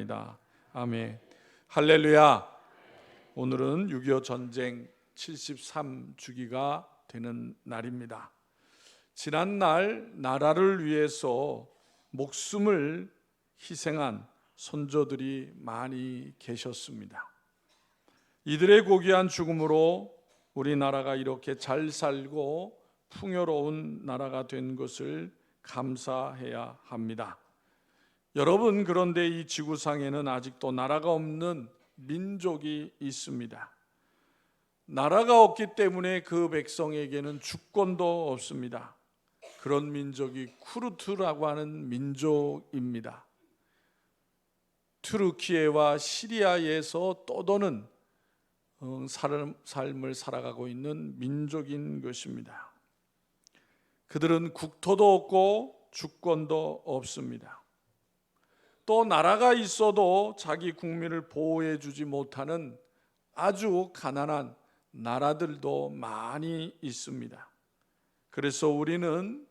기도드리옵나이다. 아멘. 할렐루야. 오늘은 6.25 전쟁 73주기가 되는 날입니다. 지난날 나라를 위해서 목숨을 희생한 선조들이 많이 계셨습니다. 이들의 고귀한 죽음으로 우리나라가 이렇게 잘 살고 풍요로운 나라가 된 것을 감사해야 합니다. 여러분, 그런데 이 지구상에는 아직도 나라가 없는 민족이 있습니다. 나라가 없기 때문에 그 백성에게는 주권도 없습니다. 그런 민족이 쿠르트라고 하는 민족입니다. 튀르키예와 시리아에서 떠도는 삶을 살아가고 있는 민족인 것입니다. 그들은 국토도 없고 주권도 없습니다. 또 나라가 있어도 자기 국민을 보호해 주지 못하는 아주 가난한 나라들도 많이 있습니다. 그래서 우리는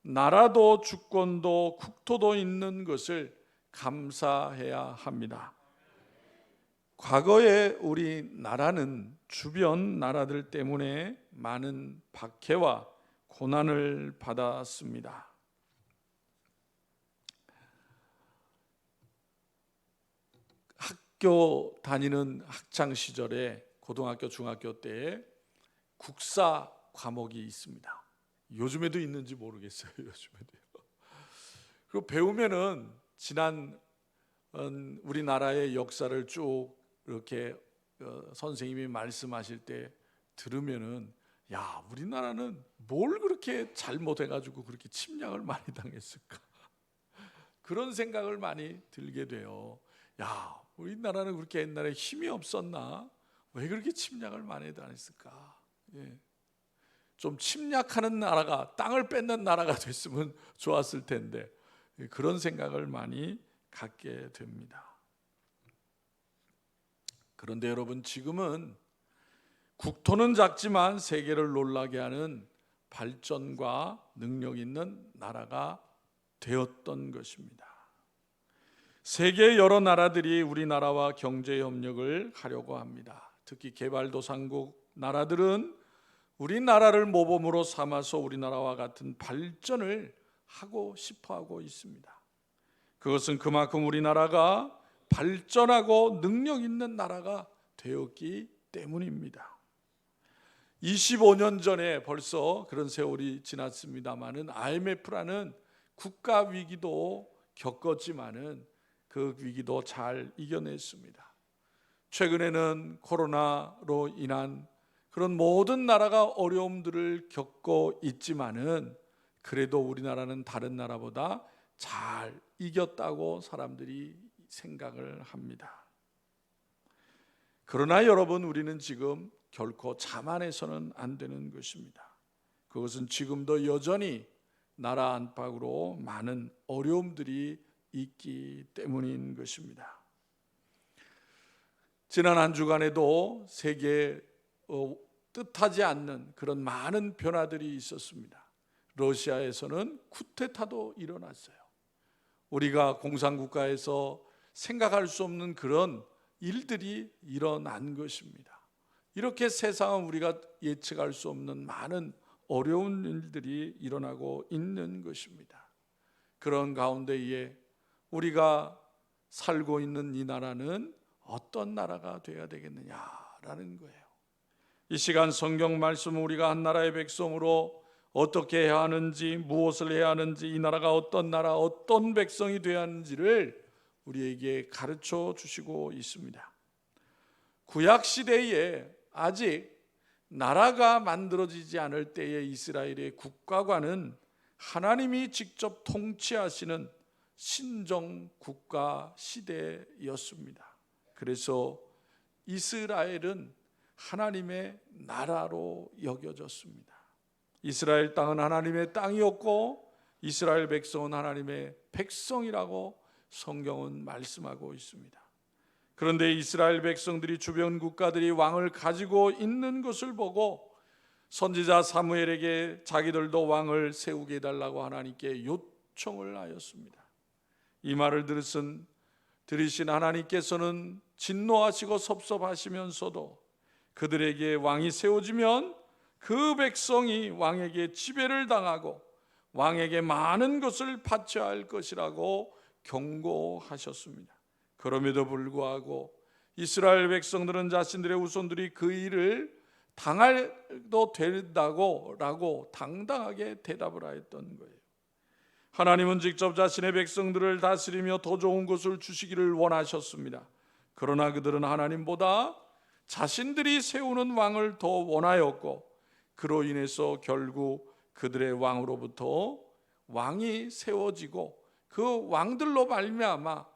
나라도 주권도 국토도 있는 것을 감사해야 합니다. 과거에 우리나라는 주변 나라들 때문에 많은 박해와 고난을 받았습니다. 학교 다니는 학창 시절에 고등학교, 중학교 때에 국사 과목이 있습니다. 요즘에도 있는지 모르겠어요. 요즘에도요. 그리고 배우면은 지난 우리나라의 역사를 쭉 이렇게 선생님이 말씀하실 때 들으면은, 야, 우리나라는 뭘 그렇게 잘못해가지고 그렇게 침략을 많이 당했을까? 그런 생각을 많이 들게 돼요. 야, 우리나라는 그렇게 옛날에 힘이 없었나? 왜 그렇게 침략을 많이 당했을까? 예. 좀 침략하는 나라가, 땅을 뺏는 나라가 됐으면 좋았을 텐데, 그런 생각을 많이 갖게 됩니다. 그런데 여러분, 지금은 국토는 작지만 세계를 놀라게 하는 발전과 능력 있는 나라가 되었던 것입니다. 세계 여러 나라들이 우리나라와 경제 협력을 하려고 합니다. 특히 개발도상국 나라들은 우리나라를 모범으로 삼아서 우리나라와 같은 발전을 하고 싶어 하고 있습니다. 그것은 그만큼 우리나라가 발전하고 능력 있는 나라가 되었기 때문입니다. 25년 전에 벌써 그런 세월이 지났습니다마는 IMF라는 국가 위기도 겪었지만은 그 위기도 잘 이겨냈습니다. 최근에는 코로나로 인한 그런 모든 나라가 어려움들을 겪고 있지만은 그래도 우리나라는 다른 나라보다 잘 이겼다고 사람들이 생각을 합니다. 그러나 여러분, 우리는 지금 결코 자만해서는 안 되는 것입니다. 그것은 지금도 여전히 나라 안팎으로 많은 어려움들이 있기 때문인 것입니다. 지난 한 주간에도 세계에 뜻하지 않는 그런 많은 변화들이 있었습니다. 러시아에서는 쿠데타도 일어났어요. 우리가 공산국가에서 생각할 수 없는 그런 일들이 일어난 것입니다. 이렇게 세상은 우리가 예측할 수 없는 많은 어려운 일들이 일어나고 있는 것입니다. 그런 가운데에 우리가 살고 있는 이 나라는 어떤 나라가 되어야 되겠느냐라는 거예요. 이 시간 성경 말씀은 우리가 한 나라의 백성으로 어떻게 해야 하는지, 무엇을 해야 하는지, 이 나라가 어떤 나라, 어떤 백성이 되어야 하는지를 우리에게 가르쳐 주시고 있습니다. 구약 시대에 아직 나라가 만들어지지 않을 때의 이스라엘의 국가관은 하나님이 직접 통치하시는 신정 국가 시대였습니다. 그래서 이스라엘은 하나님의 나라로 여겨졌습니다. 이스라엘 땅은 하나님의 땅이었고 이스라엘 백성은 하나님의 백성이라고 성경은 말씀하고 있습니다. 그런데 이스라엘 백성들이 주변 국가들이 왕을 가지고 있는 것을 보고 선지자 사무엘에게 자기들도 왕을 세우게 해달라고 하나님께 요청을 하였습니다. 이 말을 들으신 들으신 하나님께서는 진노하시고 섭섭하시면서도 그들에게 왕이 세워지면 그 백성이 왕에게 지배를 당하고 왕에게 많은 것을 바쳐야 할 것이라고 경고하셨습니다. 그럼에도 불구하고 이스라엘 백성들은 자신들의 후손들이 그 일을 당해도 된다고 라고 당당하게 대답을 하였던 거예요. 하나님은 직접 자신의 백성들을 다스리며 더 좋은 것을 주시기를 원하셨습니다. 그러나 그들은 하나님보다 자신들이 세우는 왕을 더 원하였고, 그로 인해서 결국 그들의 왕으로부터 왕이 세워지고 그 왕들로 말미암아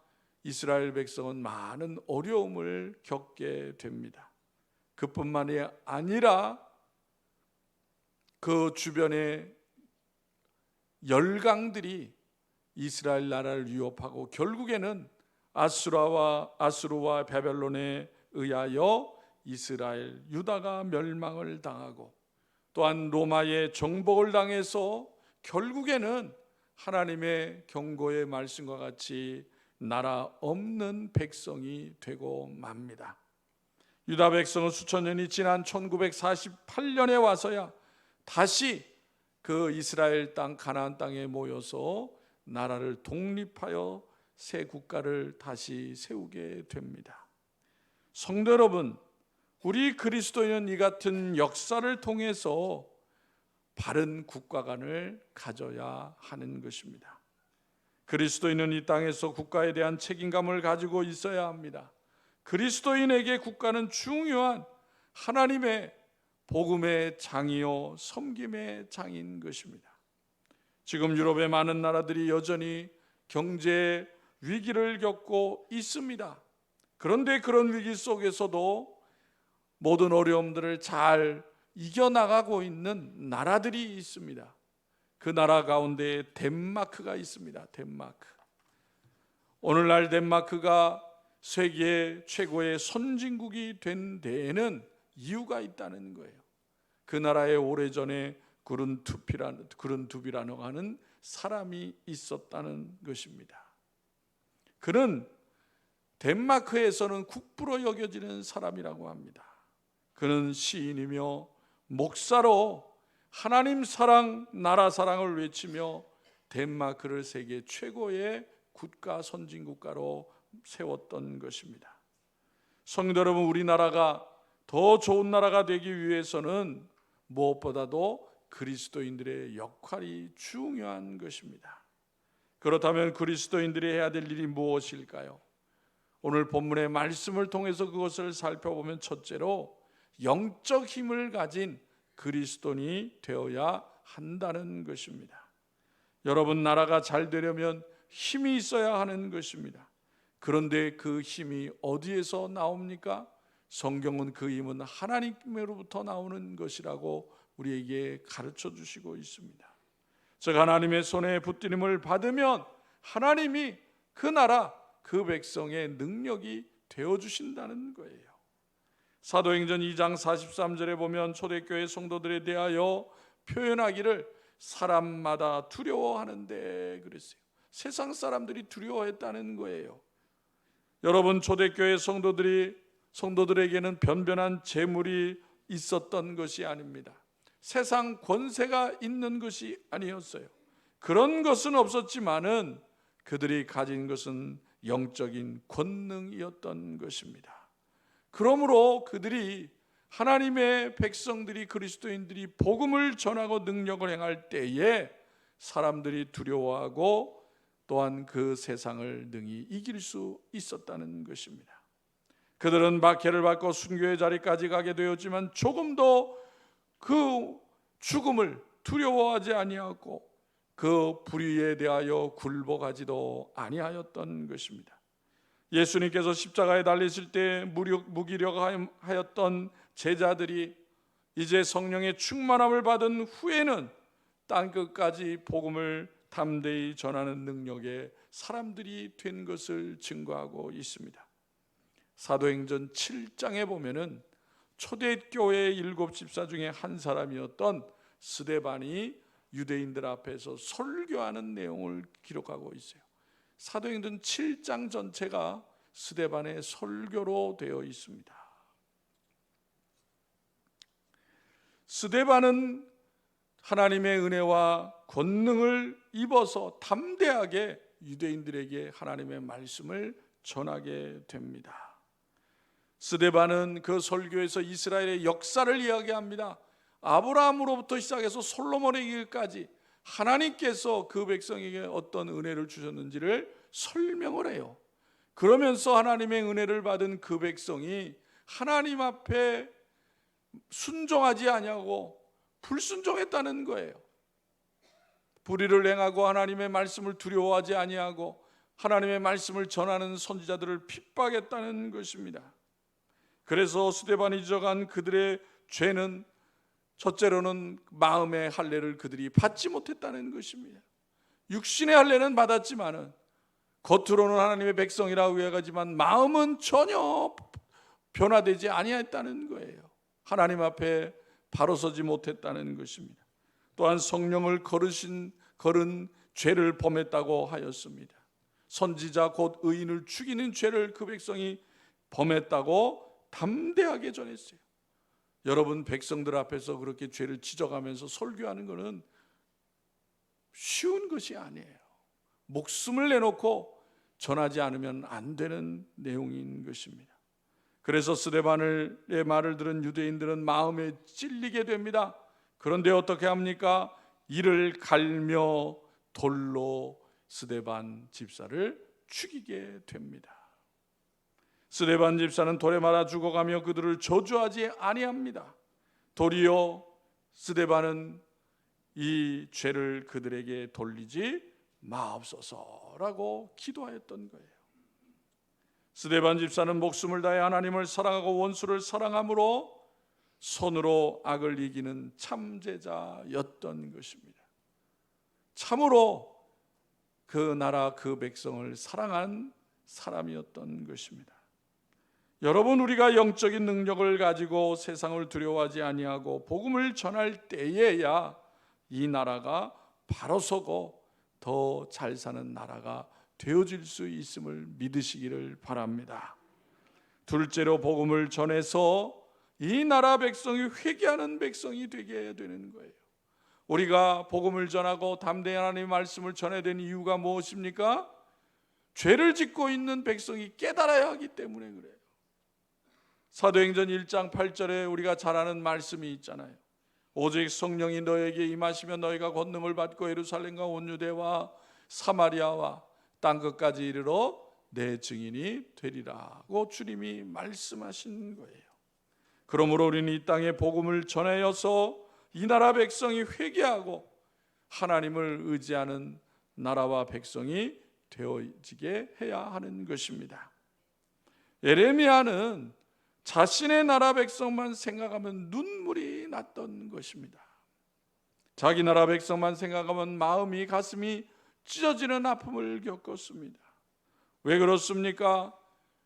이스라엘 백성은 많은 어려움을 겪게 됩니다. 그뿐만이 아니라 그 주변의 열강들이 이스라엘 나라를 위협하고 결국에는 아수르와 바벨론에 의하여 이스라엘 유다가 멸망을 당하고, 또한 로마의 정복을 당해서 결국에는 하나님의 경고의 말씀과 같이 나라 없는 백성이 되고 맙니다. 유다 백성은 수천 년이 지난 1948년에 와서야 다시 그 이스라엘 땅 가나안 땅에 모여서 나라를 독립하여 새 국가를 다시 세우게 됩니다. 성도 여러분, 우리 그리스도인은 이 같은 역사를 통해서 바른 국가관을 가져야 하는 것입니다. 그리스도인은 이 땅에서 국가에 대한 책임감을 가지고 있어야 합니다. 그리스도인에게 국가는 중요한 하나님의 복음의 장이요 섬김의 장인 것입니다. 지금 유럽의 많은 나라들이 여전히 경제 위기를 겪고 있습니다. 그런데 그런 위기 속에서도 모든 어려움들을 잘 이겨나가고 있는 나라들이 있습니다. 그 나라 가운데 덴마크가 있습니다. 덴마크. 오늘날 덴마크가 세계 최고의 선진국이 된 데에는 이유가 있다는 거예요. 그 나라에 오래전에 그룬투비라는 하는 사람이 있었다는 것입니다. 그는 덴마크에서는 국부로 여겨지는 사람이라고 합니다. 그는 시인이며 목사로 하나님 사랑, 나라 사랑을 외치며 덴마크를 세계 최고의 국가 선진국가로 세웠던 것입니다. 성도 여러분, 우리나라가 더 좋은 나라가 되기 위해서는 무엇보다도 그리스도인들의 역할이 중요한 것입니다. 그렇다면 그리스도인들이 해야 될 일이 무엇일까요? 오늘 본문의 말씀을 통해서 그것을 살펴보면, 첫째로 영적 힘을 가진 그리스도인이 되어야 한다는 것입니다. 여러분, 나라가 잘 되려면 힘이 있어야 하는 것입니다. 그런데 그 힘이 어디에서 나옵니까? 성경은 그 힘은 하나님으로부터 나오는 것이라고 우리에게 가르쳐 주시고 있습니다. 즉, 하나님의 손에 붙들림을 받으면 하나님이 그 나라, 그 백성의 능력이 되어주신다는 거예요. 사도행전 2장 43절에 보면 초대교회 성도들에 대하여 표현하기를 사람마다 두려워하는데 그랬어요. 세상 사람들이 두려워했다는 거예요. 여러분, 초대교회 성도들에게는 변변한 재물이 있었던 것이 아닙니다. 세상 권세가 있는 것이 아니었어요. 그런 것은 없었지만은 그들이 가진 것은 영적인 권능이었던 것입니다. 그러므로 그들이, 하나님의 백성들이, 그리스도인들이 복음을 전하고 능력을 행할 때에 사람들이 두려워하고 또한 그 세상을 능히 이길 수 있었다는 것입니다. 그들은 박해를 받고 순교의 자리까지 가게 되었지만 조금도 그 죽음을 두려워하지 아니하고 그 불의에 대하여 굴복하지도 아니하였던 것입니다. 예수님께서 십자가에 달리실 때 무기력하였던 제자들이 이제 성령의 충만함을 받은 후에는 땅끝까지 복음을 담대히 전하는 능력의 사람들이 된 것을 증거하고 있습니다. 사도행전 7장에 보면은 초대교회 7 집사 중에 한 사람이었던 스데반이 유대인들 앞에서 설교하는 내용을 기록하고 있어요. 사도행전 7장 전체가 스데반의 설교로 되어 있습니다. 스데반은 하나님의 은혜와 권능을 입어서 담대하게 유대인들에게 하나님의 말씀을 전하게 됩니다. 스데반은 그 설교에서 이스라엘의 역사를 이야기합니다. 아브라함으로부터 시작해서 솔로몬의 길까지 하나님께서 그 백성에게 어떤 은혜를 주셨는지를 설명을 해요. 그러면서 하나님의 은혜를 받은 그 백성이 하나님 앞에 순종하지 아니하고 불순종했다는 거예요. 불의를 행하고 하나님의 말씀을 두려워하지 아니하고 하나님의 말씀을 전하는 선지자들을 핍박했다는 것입니다. 그래서 스데반이 지적한 그들의 죄는 첫째로는 마음의 할례를 그들이 받지 못했다는 것입니다. 육신의 할례는 받았지만은 겉으로는 하나님의 백성이라고 이야기하지만 마음은 전혀 변화되지 아니했다는 거예요. 하나님 앞에 바로 서지 못했다는 것입니다. 또한 성령을 거른 죄를 범했다고 하였습니다. 선지자 곧 의인을 죽이는 죄를 그 백성이 범했다고 담대하게 전했어요. 여러분, 백성들 앞에서 그렇게 죄를 지적하면서 설교하는 것은 쉬운 것이 아니에요. 목숨을 내놓고 전하지 않으면 안 되는 내용인 것입니다. 그래서 스데반의 말을 들은 유대인들은 마음에 찔리게 됩니다. 그런데 어떻게 합니까? 이를 갈며 돌로 스데반 집사를 죽이게 됩니다. 스데반 집사는 돌에 맞아 죽어가며 그들을 저주하지 아니합니다. 도리어 스데반은 이 죄를 그들에게 돌리지 마옵소서라고 기도하였던 거예요. 스데반 집사는 목숨을 다해 하나님을 사랑하고 원수를 사랑함으로 손으로 악을 이기는 참제자였던 것입니다. 참으로 그 나라 그 백성을 사랑한 사람이었던 것입니다. 여러분, 우리가 영적인 능력을 가지고 세상을 두려워하지 아니하고 복음을 전할 때에야 이 나라가 바로 서고 더 잘 사는 나라가 되어질 수 있음을 믿으시기를 바랍니다. 둘째로 복음을 전해서 이 나라 백성이 회개하는 백성이 되게 해야 되는 거예요. 우리가 복음을 전하고 담대히 하나님의 말씀을 전해야 되는 이유가 무엇입니까? 죄를 짓고 있는 백성이 깨달아야 하기 때문에 그래요. 사도행전 1장 8절에 우리가 잘 아는 말씀이 있잖아요. 오직 성령이 너에게 임하시면 너희가 권능을 받고 예루살렘과 온 유대와 사마리아와 땅끝까지 이르러 내 증인이 되리라고 주님이 말씀하신 거예요. 그러므로 우리는 이 땅에 복음을 전하여서 이 나라 백성이 회개하고 하나님을 의지하는 나라와 백성이 되어지게 해야 하는 것입니다. 예레미야는 자신의 나라 백성만 생각하면 눈물이 났던 것입니다. 자기 나라 백성만 생각하면 마음이 가슴이 찢어지는 아픔을 겪었습니다. 왜 그렇습니까?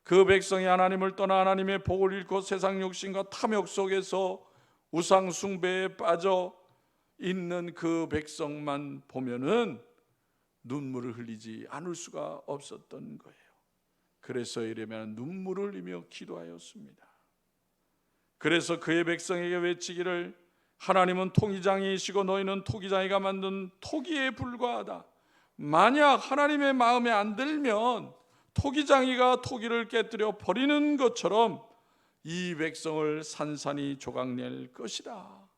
그 백성이 하나님을 떠나 하나님의 복을 잃고 세상 욕심과 탐욕 속에서 우상 숭배에 빠져 있는 그 백성만 보면은 눈물을 흘리지 않을 수가 없었던 거예요. 그래서 예레미야는 눈물을 흘리며 기도하였습니다. 그래서 그의 백성에게 외치기를 하나님은 토기장이시고 너희는 토기장이가 만든 토기에 불과하다. 만약 하나님의 마음에 안 들면 토기장이가 토기를 깨뜨려 버리는 것처럼 이 백성을 산산이 조각낼 것이다.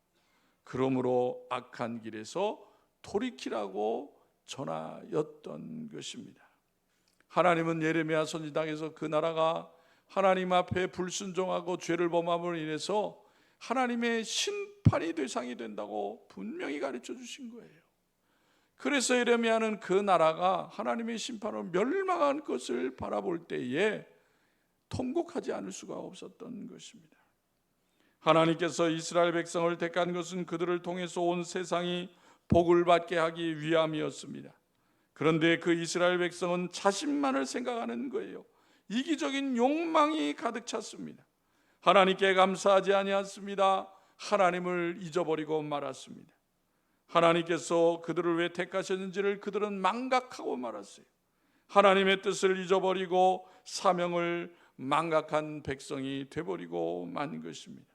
그러므로 악한 길에서 돌이키라고 전하였던 것입니다. 하나님은 예레미야 선지당에서 그 나라가 하나님 앞에 불순종하고 죄를 범함으로 인해서 하나님의 심판이 대상이 된다고 분명히 가르쳐 주신 거예요. 그래서 예레미야는 그 나라가 하나님의 심판으로 멸망한 것을 바라볼 때에 통곡하지 않을 수가 없었던 것입니다. 하나님께서 이스라엘 백성을 택한 것은 그들을 통해서 온 세상이 복을 받게 하기 위함이었습니다. 그런데 그 이스라엘 백성은 자신만을 생각하는 거예요. 이기적인 욕망이 가득 찼습니다. 하나님께 감사하지 아니했습니다. 하나님을 잊어버리고 말았습니다. 하나님께서 그들을 왜 택하셨는지를 그들은 망각하고 말았어요. 하나님의 뜻을 잊어버리고 사명을 망각한 백성이 되어버리고 만 것입니다.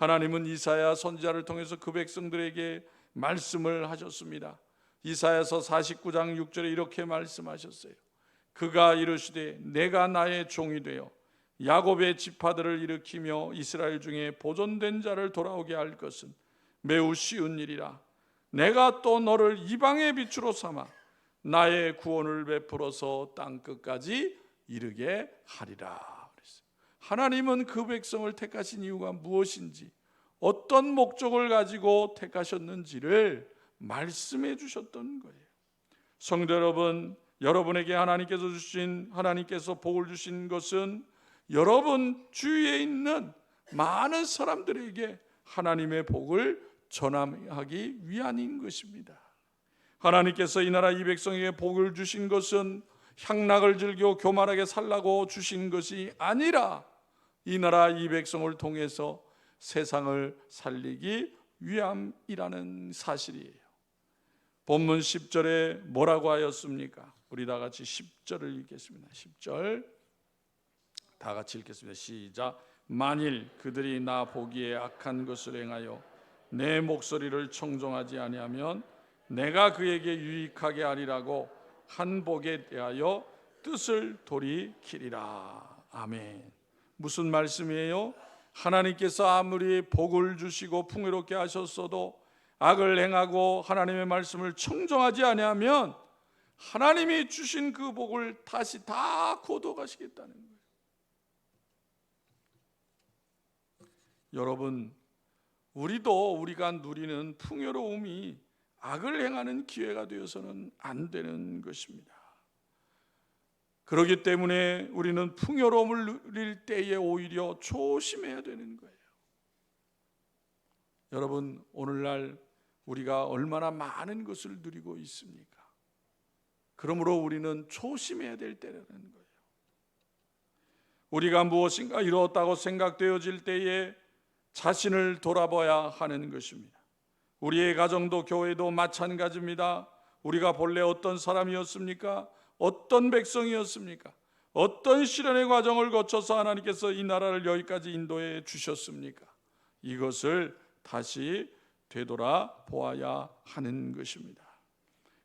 하나님은 이사야 선지자를 통해서 그 백성들에게 말씀을 하셨습니다. 이사야서 49장 6절에 이렇게 말씀하셨어요. 그가 이르시되 내가 나의 종이 되어 야곱의 지파들을 일으키며 이스라엘 중에 보존된 자를 돌아오게 할 것은 매우 쉬운 일이라. 내가 또 너를 이방의 빛으로 삼아 나의 구원을 베풀어서 땅 끝까지 이르게 하리라. 하나님은 그 백성을 택하신 이유가 무엇인지, 어떤 목적을 가지고 택하셨는지를 말씀해 주셨던 거예요. 성도 여러분, 여러분에게 하나님께서 복을 주신 것은 여러분 주위에 있는 많은 사람들에게 하나님의 복을 전하기 위함인 것입니다. 하나님께서 이 나라 이 백성에게 복을 주신 것은 향락을 즐겨 교만하게 살라고 주신 것이 아니라 이 나라 이 백성을 통해서 세상을 살리기 위함이라는 사실이에요. 본문 10절에 뭐라고 하였습니까? 우리 다 같이 10절을 읽겠습니다. 10절 다 같이 읽겠습니다. 시작. 만일 그들이 나 보기에 악한 것을 행하여 내 목소리를 청종하지 아니하면 내가 그에게 유익하게 하리라고 한 복에 대하여 뜻을 돌이키리라. 아멘. 무슨 말씀이에요? 하나님께서 아무리 복을 주시고 풍요롭게 하셨어도 악을 행하고 하나님의 말씀을 청종하지 아니하면 하나님이 주신 그 복을 다시 다 거둬가시겠다는 거예요. 여러분, 우리가 누리는 풍요로움이 악을 행하는 기회가 되어서는 안 되는 것입니다. 그렇기 때문에 우리는 풍요로움을 누릴 때에 오히려 조심해야 되는 거예요. 여러분, 오늘날 우리가 얼마나 많은 것을 누리고 있습니까? 그러므로 우리는 조심해야 될 때라는 거예요. 우리가 무엇인가 이루었다고 생각되어질 때에 자신을 돌아봐야 하는 것입니다. 우리의 가정도 교회도 마찬가지입니다. 우리가 본래 어떤 사람이었습니까? 어떤 백성이었습니까? 어떤 시련의 과정을 거쳐서 하나님께서 이 나라를 여기까지 인도해 주셨습니까? 이것을 다시 되돌아보아야 하는 것입니다.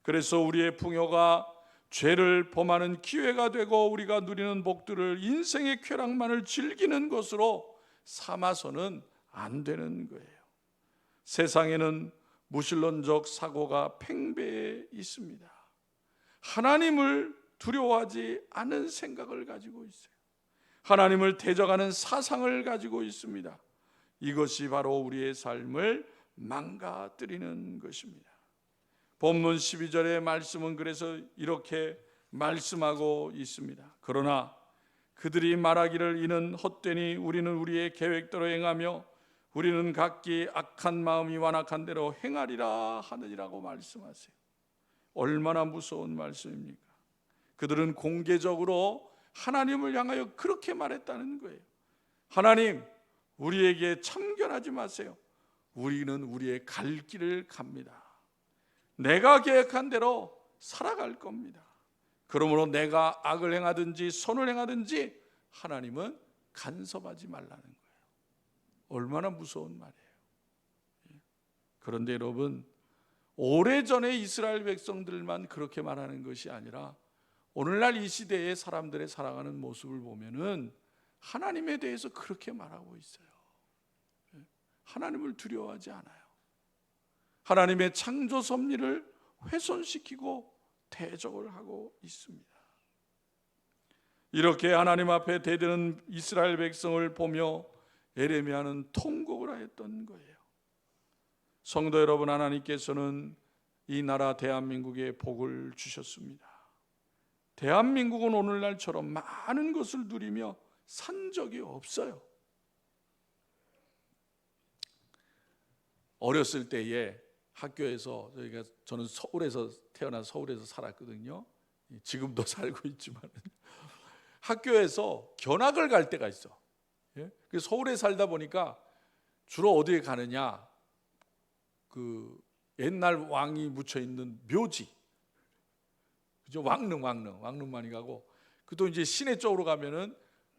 그래서 우리의 풍요가 죄를 범하는 기회가 되고 우리가 누리는 복들을 인생의 쾌락만을 즐기는 것으로 삼아서는 안 되는 거예요. 세상에는 무신론적 사고가 팽배해 있습니다. 하나님을 두려워하지 않은 생각을 가지고 있어요. 하나님을 대적하는 사상을 가지고 있습니다. 이것이 바로 우리의 삶을 망가뜨리는 것입니다. 본문 12절의 말씀은 그래서 이렇게 말씀하고 있습니다. 그러나 그들이 말하기를 이는 헛되니 우리는 우리의 계획대로 행하며 우리는 각기 악한 마음이 완악한 대로 행하리라 하느니라고 말씀하세요. 얼마나 무서운 말씀입니까? 그들은 공개적으로 하나님을 향하여 그렇게 말했다는 거예요. 하나님, 우리에게 참견하지 마세요. 우리는 우리의 갈 길을 갑니다. 내가 계획한 대로 살아갈 겁니다. 그러므로 내가 악을 행하든지 선을 행하든지 하나님은 간섭하지 말라는 거예요. 얼마나 무서운 말이에요. 그런데 여러분, 오래전에 이스라엘 백성들만 그렇게 말하는 것이 아니라 오늘날 이 시대의 사람들의 살아가는 모습을 보면은 하나님에 대해서 그렇게 말하고 있어요. 하나님을 두려워하지 않아요. 하나님의 창조 섭리를 훼손시키고 대적을 하고 있습니다. 이렇게 하나님 앞에 대드는 이스라엘 백성을 보며 예레미야는 통곡을 하였던 거예요. 성도 여러분, 하나님께서는 이 나라 대한민국에 복을 주셨습니다. 대한민국은 오늘날처럼 많은 것을 누리며 산 적이 없어요. 어렸을 때에 학교에서 저는 서울에서 태어나서 서울에서 살았거든요. 지금도 살고 있지만 학교에서 견학을 갈 때가 있어. 서울에 살다 보니까 주로 어디에 가느냐? 그 옛날 왕이 묻혀 있는 묘지. 그죠? 왕릉 많이 가고, 또 이제 시내 쪽으로 가면은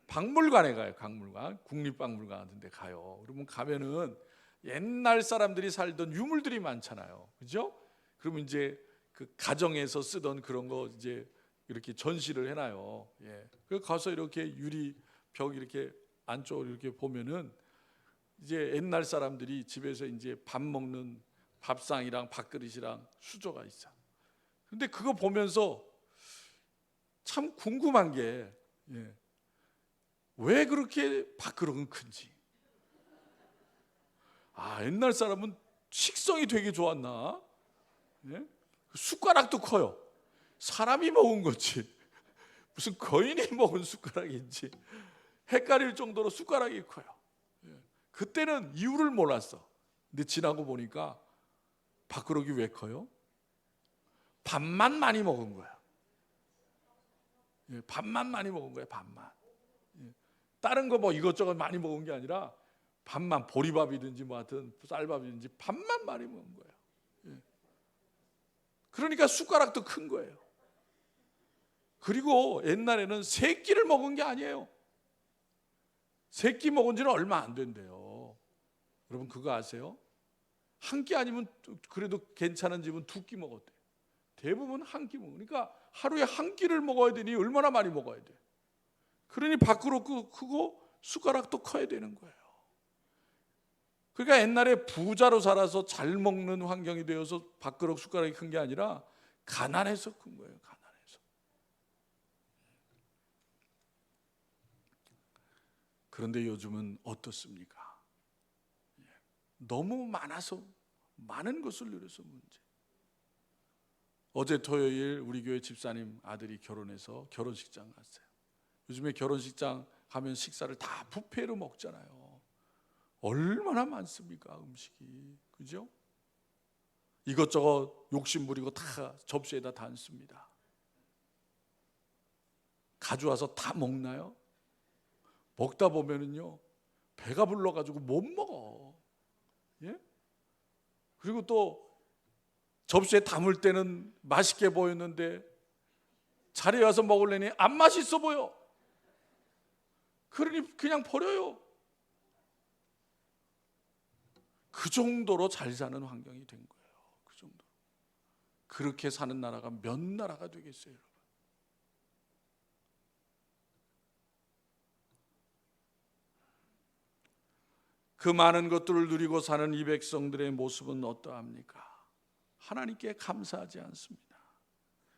박물관에 가요. 박물관, 국립박물관 같은 데 가요. 그러면 가면은 옛날 사람들이 살던 유물들이 많잖아요. 그죠? 그러면 이제 그 가정에서 쓰던 그런 거 이제 이렇게 전시를 해놔요. 예. 그 가서 이렇게 유리 벽 이렇게 안쪽으로 이렇게 보면은 이제 옛날 사람들이 집에서 이제 밥 먹는 밥상이랑 밥그릇이랑 수저가 있어. 근데 그거 보면서 참 궁금한 게, 예, 왜 그렇게 밥그릇은 큰지. 옛날 사람은 식성이 되게 좋았나? 예? 숟가락도 커요. 사람이 먹은 거지 무슨 거인이 먹은 숟가락인지 헷갈릴 정도로 숟가락이 커요. 그때는 이유를 몰랐어. 근데 지나고 보니까 밥그릇이 왜 커요? 밥만 많이 먹은 거야. 밥만 많이 먹은 거야. 밥만. 다른 거 뭐 이것저것 많이 먹은 게 아니라 밥만, 보리밥이든지 뭐 하여튼 쌀밥이든지 밥만 많이 먹은 거예요. 그러니까 숟가락도 큰 거예요. 그리고 옛날에는 세 끼를 먹은 게 아니에요. 세 끼 먹은 지는 얼마 안 된대요. 여러분 그거 아세요? 한 끼 아니면 그래도 괜찮은 집은 두 끼 먹었대. 대부분 한 끼 먹으니까 하루에 한 끼를 먹어야 되니 얼마나 많이 먹어야 돼. 그러니 밥그릇도 크고 숟가락도 커야 되는 거예요. 그러니까 옛날에 부자로 살아서 잘 먹는 환경이 되어서 밥그릇 숟가락이 큰 게 아니라 가난해서 큰 거예요. 가난해서. 그런데 요즘은 어떻습니까? 너무 많아서 많은 것을 누려서 문제. 어제 토요일 우리 교회 집사님 아들이 결혼해서 결혼식장 갔어요. 요즘에 결혼식장 가면 식사를 다 뷔페로 먹잖아요. 얼마나 많습니까 음식이. 그죠? 이것저것 욕심 부리고 다 접시에다 담습니다. 가져와서 다 먹나요? 먹다 보면은요 배가 불러가지고 못 먹어. 예? 그리고 또 접시에 담을 때는 맛있게 보였는데 자리에 와서 먹으려니 안 맛있어 보여. 그러니 그냥 버려요. 그 정도로 잘 사는 환경이 된 거예요. 그 정도. 그렇게 사는 나라가 몇 나라가 되겠어요, 여러분? 그 많은 것들을 누리고 사는 이 백성들의 모습은 어떠합니까? 하나님께 감사하지 않습니다.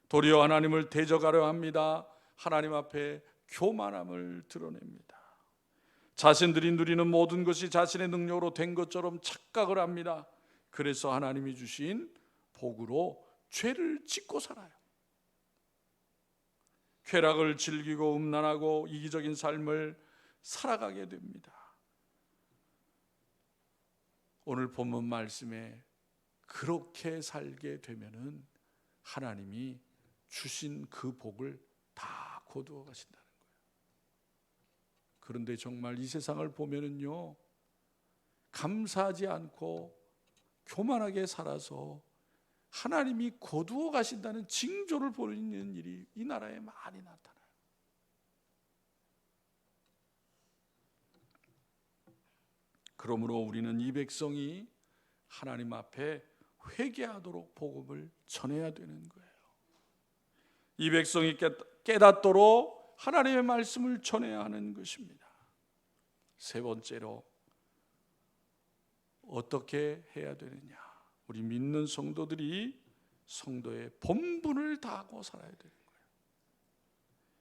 도리어 하나님을 대적하려 합니다. 하나님 앞에 교만함을 드러냅니다. 자신들이 누리는 모든 것이 자신의 능력으로 된 것처럼 착각을 합니다. 그래서 하나님이 주신 복으로 죄를 짓고 살아요. 쾌락을 즐기고 음란하고 이기적인 삶을 살아가게 됩니다. 오늘 본문 말씀에 그렇게 살게 되면은 하나님이 주신 그 복을 다 거두어 가신다는 거예요. 그런데 정말 이 세상을 보면은요, 감사하지 않고 교만하게 살아서 하나님이 거두어 가신다는 징조를 보이는 일이 이 나라에 많이 나타나요. 그러므로 우리는 이 백성이 하나님 앞에 회개하도록 복음을 전해야 되는 거예요. 이 백성이 깨닫도록 하나님의 말씀을 전해야 하는 것입니다. 세 번째로 어떻게 해야 되느냐? 우리 믿는 성도들이 성도의 본분을 다하고 살아야 되는 거예요.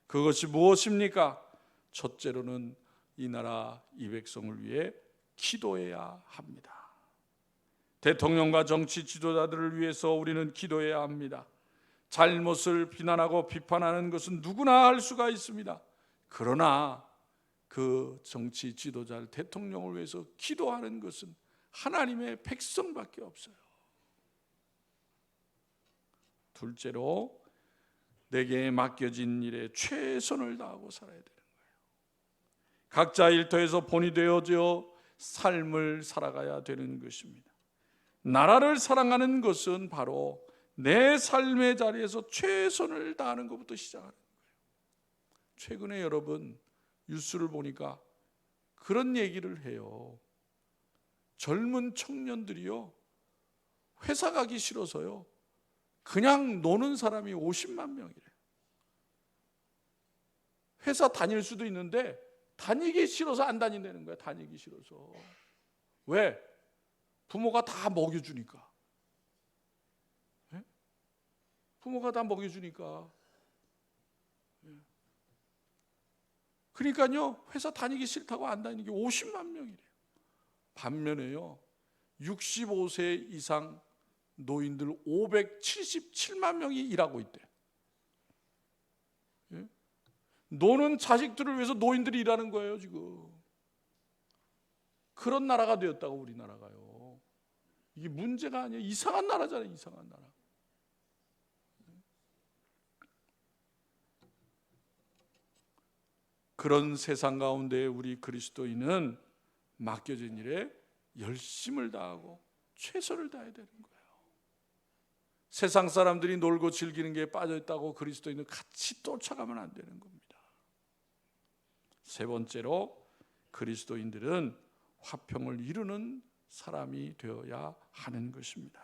그것이 무엇입니까? 첫째로는 이 나라 이 백성을 위해 기도해야 합니다. 대통령과 정치 지도자들을 위해서 우리는 기도해야 합니다. 잘못을 비난하고 비판하는 것은 누구나 할 수가 있습니다. 그러나 그 정치 지도자를 대통령을 위해서 기도하는 것은 하나님의 백성밖에 없어요. 둘째로 내게 맡겨진 일에 최선을 다하고 살아야 되는 거예요. 각자 일터에서 본이 되어져 삶을 살아가야 되는 것입니다. 나라를 사랑하는 것은 바로 내 삶의 자리에서 최선을 다하는 것부터 시작하는 거예요. 최근에 여러분 뉴스를 보니까 그런 얘기를 해요. 젊은 청년들이요, 회사 가기 싫어서요, 그냥 노는 사람이 50만 명이래요. 회사 다닐 수도 있는데 다니기 싫어서 안 다닌다는 거야. 다니기 싫어서. 왜? 부모가 다 먹여주니까. 네? 부모가 다 먹여주니까. 그러니까요, 회사 다니기 싫다고 안 다니는 게 50만 명이래요. 반면에요, 65세 이상 노인들 577만 명이 일하고 있대. 예? 노는 자식들을 위해서 노인들이 일하는 거예요, 지금. 그런 나라가 되었다고, 우리나라가요. 이게 문제가 아니에요. 이상한 나라잖아요, 이상한 나라. 그런 세상 가운데 우리 그리스도인은 맡겨진 일에 열심을 다하고 최선을 다해야 되는 거예요. 세상 사람들이 놀고 즐기는 게 빠져있다고 그리스도인은 같이 쫓아가면 안 되는 겁니다. 세 번째로, 그리스도인들은 화평을 이루는 사람이 되어야 하는 것입니다.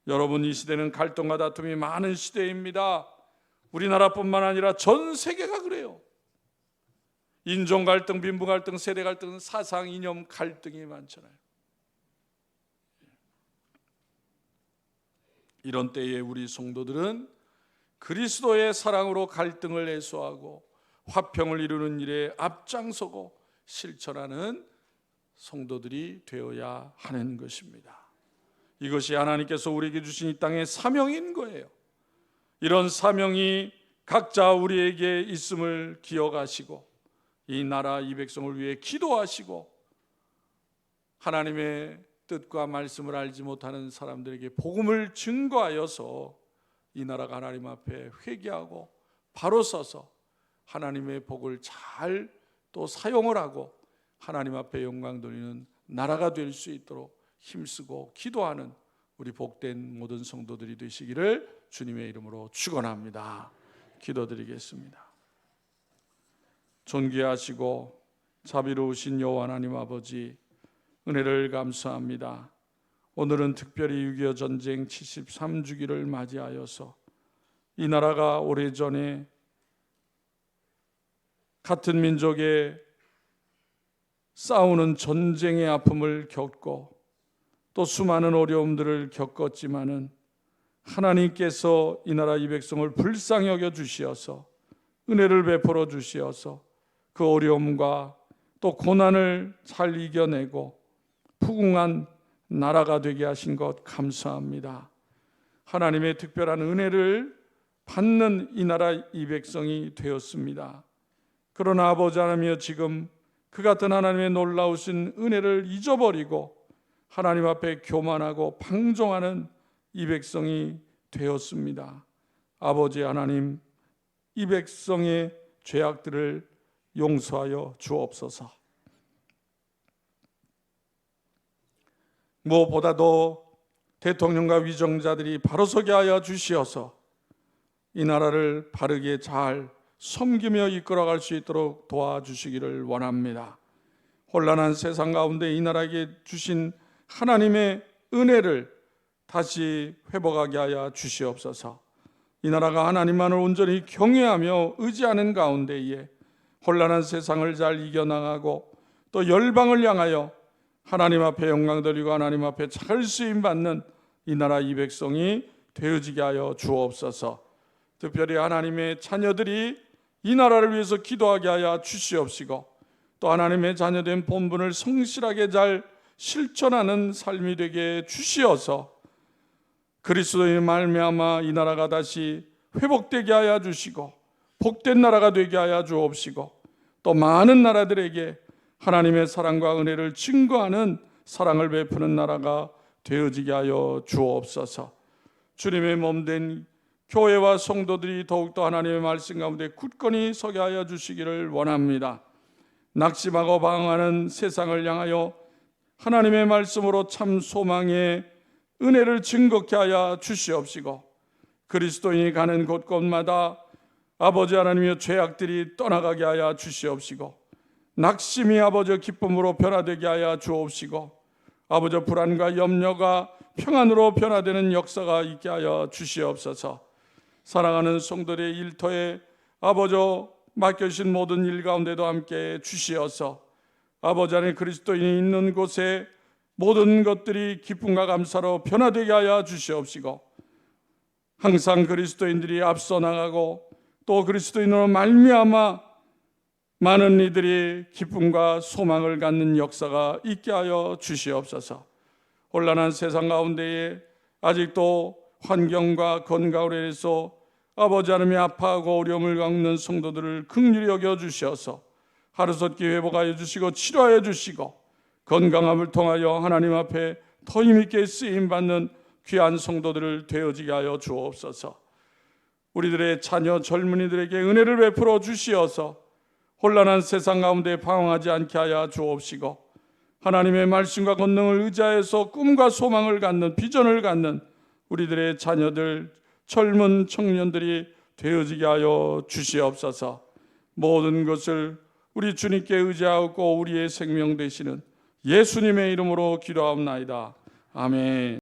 여러분, 이 시대는 갈등과 다툼이 많은 시대입니다. 우리나라뿐만 아니라 전 세계가 그래요. 인종 갈등, 빈부 갈등, 세대 갈등, 사상 이념 갈등이 많잖아요. 이런 때에 우리 성도들은 그리스도의 사랑으로 갈등을 해소하고 화평을 이루는 일에 앞장서고 실천하는 성도들이 되어야 하는 것입니다. 이것이 하나님께서 우리에게 주신 이 땅의 사명인 거예요. 이런 사명이 각자 우리에게 있음을 기억하시고 이 나라 이 백성을 위해 기도하시고 하나님의 뜻과 말씀을 알지 못하는 사람들에게 복음을 증거하여서 이 나라가 하나님 앞에 회개하고 바로 서서 하나님의 복을 잘 또 사용을 하고 하나님 앞에 영광 돌리는 나라가 될 수 있도록 힘쓰고 기도하는 우리 복된 모든 성도들이 되시기를 주님의 이름으로 축원합니다. 기도드리겠습니다. 존귀하시고 자비로우신 여호와 하나님 아버지, 은혜를 감사합니다. 오늘은 특별히 6.25 전쟁 73주기를 맞이하여서 이 나라가 오래전에 같은 민족의 싸우는 전쟁의 아픔을 겪고 또 수많은 어려움들을 겪었지만은 하나님께서 이 나라 이 백성을 불쌍히 여겨 주시어서 은혜를 베풀어 주시어서 그 어려움과 또 고난을 잘 이겨내고 부흥한 나라가 되게 하신 것 감사합니다. 하나님의 특별한 은혜를 받는 이 나라 이 백성이 되었습니다. 그러나 아버지 하나님이여, 지금 그 같은 하나님의 놀라우신 은혜를 잊어버리고 하나님 앞에 교만하고 방종하는 이 백성이 되었습니다. 아버지 하나님, 이 백성의 죄악들을 용서하여 주옵소서. 무엇보다도 대통령과 위정자들이 바로서게 하여 주시어서 이 나라를 바르게 잘 섬기며 이끌어갈 수 있도록 도와주시기를 원합니다. 혼란한 세상 가운데 이 나라에게 주신 하나님의 은혜를 다시 회복하게 하여 주시옵소서. 이 나라가 하나님만을 온전히 경외하며 의지하는 가운데에 혼란한 세상을 잘 이겨나가고 또 열방을 향하여 하나님 앞에 영광 돌리고 하나님 앞에 잘 쓰임받는 이 나라 이 백성이 되어지게 하여 주옵소서. 특별히 하나님의 자녀들이 이 나라를 위해서 기도하게 하여 주시옵시고 또 하나님의 자녀된 본분을 성실하게 잘 실천하는 삶이 되게 주시어서 그리스도의 말미암아 이 나라가 다시 회복되게 하여 주시고 복된 나라가 되게 하여 주옵시고 또 많은 나라들에게 하나님의 사랑과 은혜를 증거하는 사랑을 베푸는 나라가 되어지게 하여 주옵소서. 주님의 몸된 교회와 성도들이 더욱더 하나님의 말씀 가운데 굳건히 서게 하여 주시기를 원합니다. 낙심하고 방황하는 세상을 향하여 하나님의 말씀으로 참 소망의 은혜를 증거케 하여 주시옵시고, 그리스도인이 가는 곳곳마다 아버지 하나님의 죄악들이 떠나가게 하여 주시옵시고, 낙심이 아버지 기쁨으로 변화되게 하여 주옵시고, 아버지 불안과 염려가 평안으로 변화되는 역사가 있게 하여 주시옵소서. 사랑하는 성도들의 일터에 아버지 맡겨주신 모든 일 가운데도 함께 주시어서 아버지 안에 그리스도인이 있는 곳에 모든 것들이 기쁨과 감사로 변화되게 하여 주시옵시고, 항상 그리스도인들이 앞서 나가고 또 그리스도인으로 말미암아 많은 이들이 기쁨과 소망을 갖는 역사가 있게 하여 주시옵소서. 혼란한 세상 가운데에 아직도 환경과 건강으로 인해서 아버지 하나님이 아파하고 어려움을 겪는 성도들을 긍휼히 여겨 주셔서 하루속히 회복하여 주시고 치료하여 주시고, 건강함을 통하여 하나님 앞에 더 힘있게 쓰임받는 귀한 성도들을 되어지게 하여 주옵소서. 우리들의 자녀 젊은이들에게 은혜를 베풀어 주시어서 혼란한 세상 가운데 방황하지 않게 하여 주옵시고, 하나님의 말씀과 권능을 의지하여서 꿈과 소망을 갖는, 비전을 갖는 우리들의 자녀들, 젊은 청년들이 되어지게 하여 주시옵소서. 모든 것을 우리 주님께 의지하고 우리의 생명 되시는 예수님의 이름으로 기도하옵나이다. 아멘.